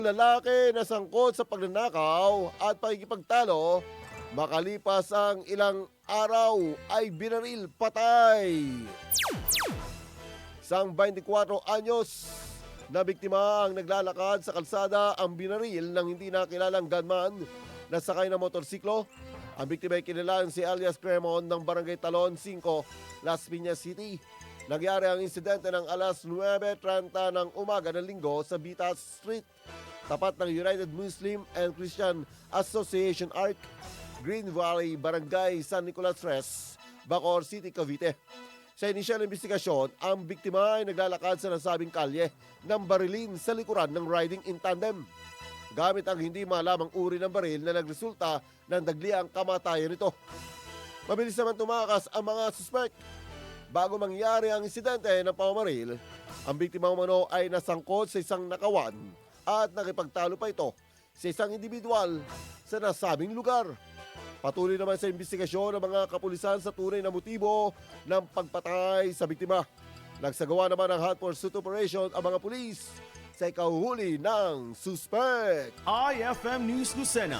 Lalaki na sangkot sa pagnanakaw at pakikipagtalo, makalipas ang ilang araw ay binaril patay. Isang 24 anyos na biktima ang naglalakad sa kalsada ang binaril ng hindi nakilalang gunman na sakay ng motorsiklo. Ang biktima ay kinilalang si alias Cremon ng Barangay Talon 5, Las Piñas City. Nangyari ang insidente ng alas 9:30 ng umaga ng Linggo sa Bitas Street, tapat ng United Muslim and Christian Association ARC, Green Valley, Barangay San Nicolas Tres, Bacoor City, Cavite. Sa inisyal investigasyon, ang biktima ay naglalakad sa nasabing kalye ng barilin sa likuran ng riding in tandem, gamit ang hindi malamang uri ng baril na nagresulta ng dagliang kamatayan nito. Mabilis naman tumakas ang mga suspect. Bago mangyari ang insidente ng pamamaril, ang biktima umano ay nasangkot sa isang nakawan at nakipagtalo pa ito sa isang individual sa nasabing lugar. Patuloy naman sa investigasyon ng mga kapulisan sa tunay na motibo ng pagpatay sa biktima. Nagsagawa naman ng hot pursuit operation ang mga pulis sa ikahuhuli ng suspect. IFM News Lucena,